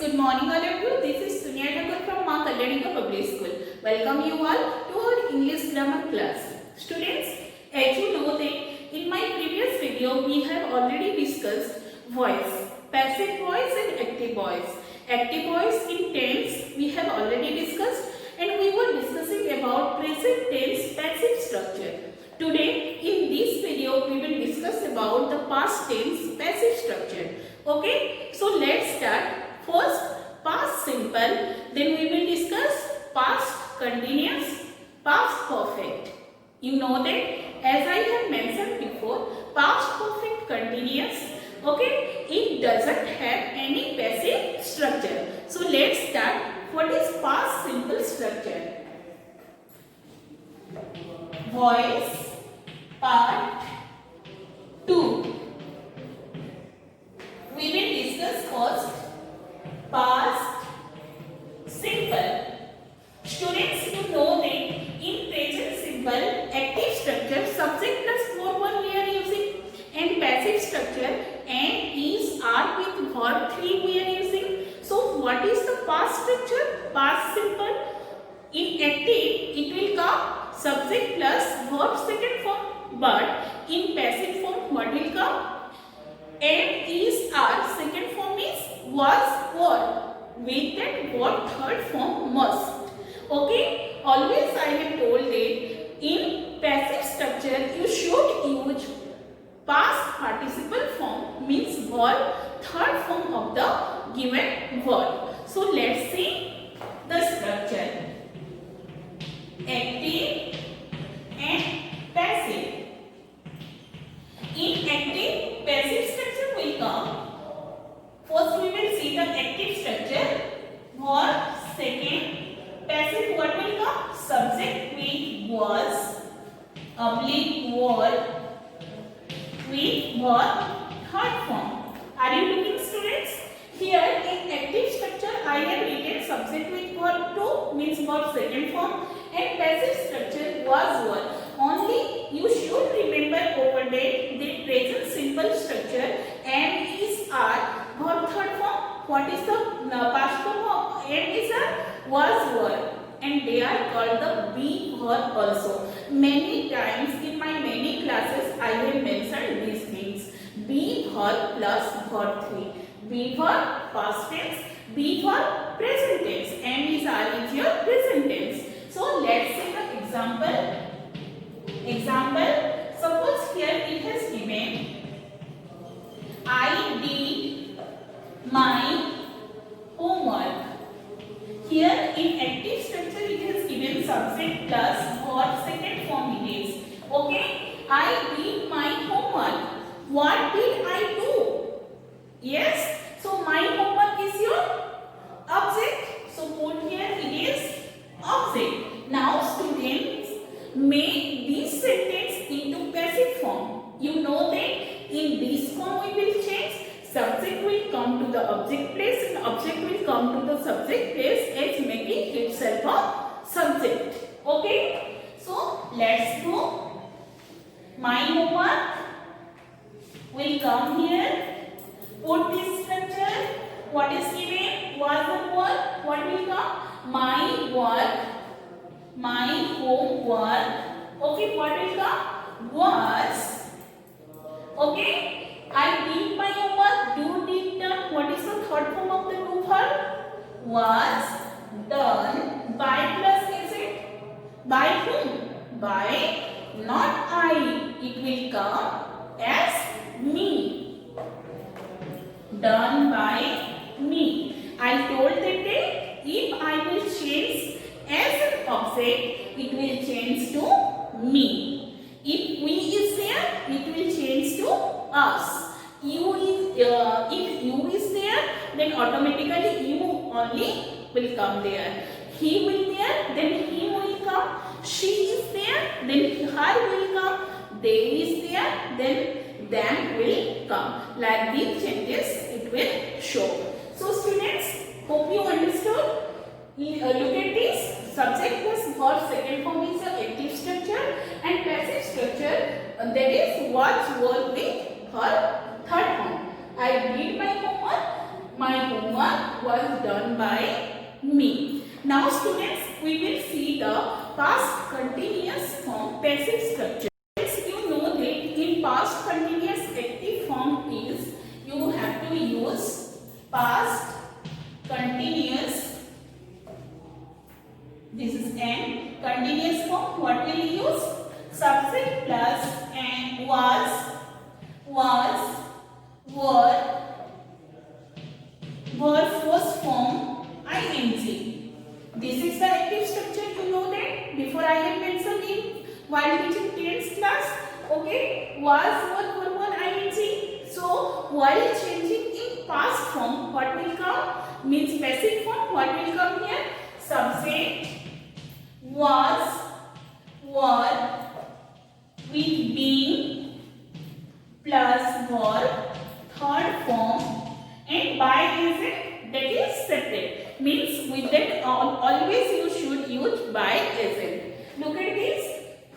good morning all of you. This is Sunya Thakur from Ma Kalyanika Public School. Welcome you all to our English grammar class. Students, as you know that in my previous video we have already discussed voice, passive voice and active voice. Active voice in tense we have already discussed, and we were discussing about present tense passive structure. Today in this video we will discuss about the past tense passive structure. Okay, so let's start. First, past simple, then we will discuss past continuous, past perfect. You know that as I have mentioned before, past perfect continuous, okay, it doesn't have any passive structure. So let's start. What is past simple structure? Voice part 2. We will discuss first past simple. Students, you know that in present simple active structure subject plus verb we are using, and passive structure and is are with verb 3 we are using. So what is the past structure? Past simple. In active it will come subject plus verb second form, but in passive form what will come? And is are second form is was were. With that what third form must. Okay, always I have told that in passive structure you should use past participle form, means verb third form of the given verb. So let's see the structure. Active and passive. In active, passive structure will come. First we will see the active structure. Verb second. Passive what will come? Subject with was, oblique verb with verb third form. Are you looking, students? Here in active structure I have written subject with verb 2, means verb second form, and passive structure was verb. Only you should remember over that the present simple structure and is are verb third form. What is the past form of and is are? Was verb, and they are called the be verb also. Many times in my many classes I have mentioned these things. Be verb plus verb 3. Be verb past tense, be verb present tense, and is are is your present tense. So let's see the example. Example, suppose here it has given I did my homework. Here in active structure it has given subject plus verb second form it is. Okay, I did my homework. What did I do? Yes, so my homework is your object. So put here it is object. Now students, make this sentence into passive form. You know that in this form we will change. Subject will come to the object place and object will come to the subject place as making itself a subject. Okay. So let's do. My homework will come here. Put this structure. What is given? Was the word. What will come? My work. My homework. Okay, what will come? Was. Okay, I did my homework. Do, did, done. What is the third form of the do verb? Was done by plus is it? By whom? By not I. It will come as me. Done by me. I told that day if I will change as an object, it will change to me. If we is there, it will change to us. You is if you is there, then automatically you only will come there. He will there, then him will come. She is there, then her will come. They is there, then them will come. Like these changes it will show. So students, hope you understood. Look at this. Subject plus verb second form is a active structure, and passive structure that is was verb with her third form. I did my homework. My homework was done by me. Now students, we will see the past continuous form passive structure. You know that in past continuous active form is you have to use past continuous. This is an continuous form. What will you use? Subject plus and was, were first form ing. This is the active structure. You know that before I have mentioned in while teaching 10th class. Okay, was, were ing. So while changing in past form, what will come? Means passive form. What will come here? Subject was, were with being plus verb, third form, and by is it, that is separate. Means with that always you should use by as it. Look at this.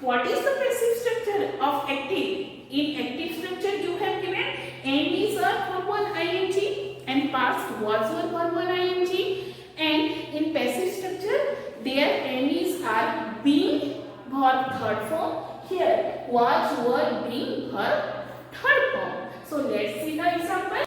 What is the passive structure of active? In active structure you have given and is a verb ing and past was verb ing, and in passive structure their ends are being verb third form. Here was, were, being verb third form. So let's see the example.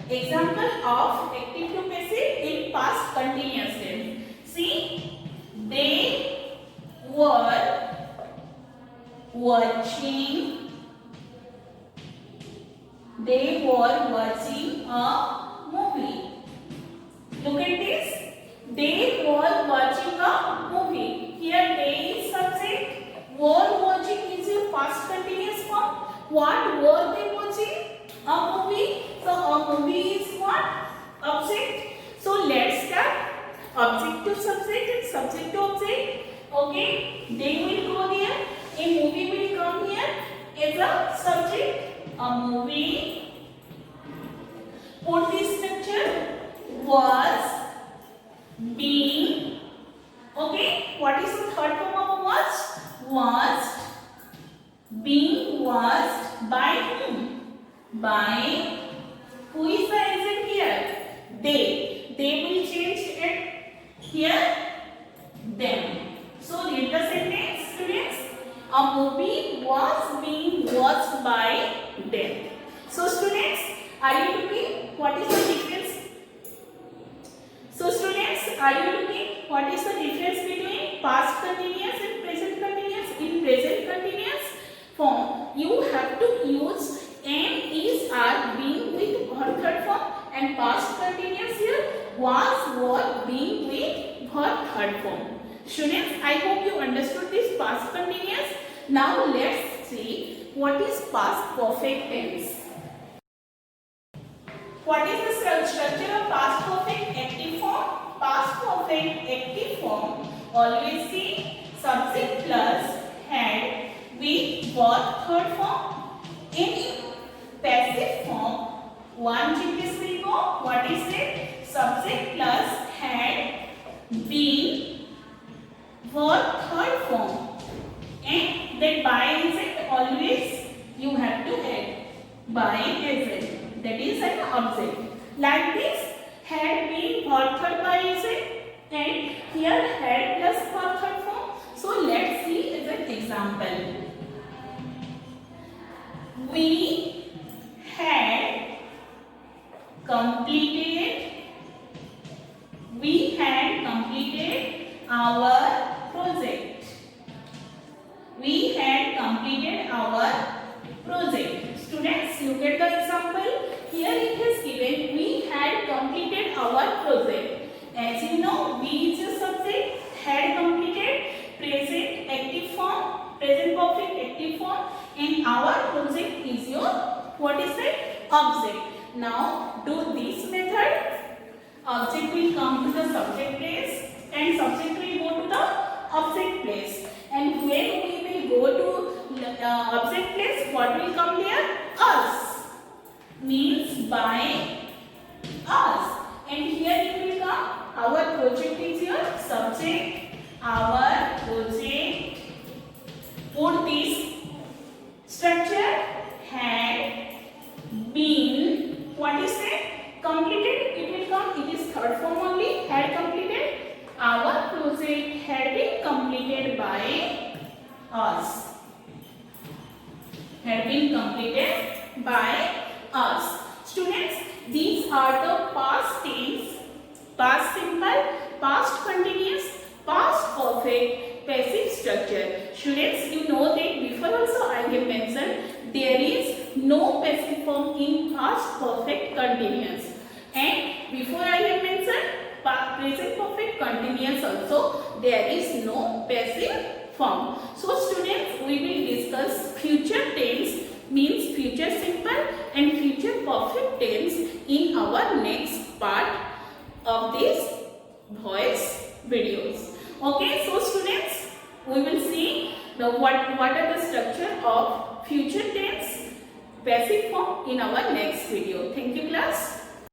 Example of active to passive in past continuous tense. See, they were watching a movie. Look at this. They were watching a movie. Here they is subject. Were watching is your past continuous form. What were they watching? A movie. So a movie is what? Object. So let's start. Object to subject and subject to object. Okay. They will go there. A movie will come here as a subject. A movie. Put this structure. Was. Being. Okay. What is the third form of was? Was. Being was by whom? By who is the agent here? They. They will change it here. Them. So read the sentence, students. A movie was being watched by them. So students, are you looking? What is the difference? So students, are you looking? What is the difference between past continuous and present continuous? In present continuous form, you have to use and, is, are, being with verb third form, and past continuous here was, were, being with verb third form. Students, I hope you understood this past continuous. Now let's see what is past perfect tense. What is the structure of past perfect active form? Past perfect active form always see subject plus had with verb third form. In passive form, one changes will go. What is it? Subject plus had been verb third form, and that by is it always you have to add by is it, that is an object. Like this, had been verb third by is it, and here had plus verb third form. So let's see as an example. We had completed our project. We had completed our project. Students, look at the example. Here it is given we had completed our project. As you know, we is a subject, had completed, present active form, present perfect active form, and our project is your, what is it? Object. Now do this method. Object will come to the subject place and subject will go to the object place. And when we will go to object place, what will come there? Us. Means by us. And here it will come. Our project is your subject. Our project. Put this structure had been, what is it? Completed. It will come short form only. Had completed. Our project had been completed by us. Had been completed by us. Students, these are the past tense, past simple, past continuous, past perfect, passive structure. Students, you know that before also I have mentioned there is no passive form in past perfect continuous, and before I have mentioned present perfect continuous also there is no passive form. So students, we will discuss future tense means future simple and future perfect tense in our next part of this voice videos. Okay, so students, we will see the what are the structure of future tense passive form in our next video. Thank you class.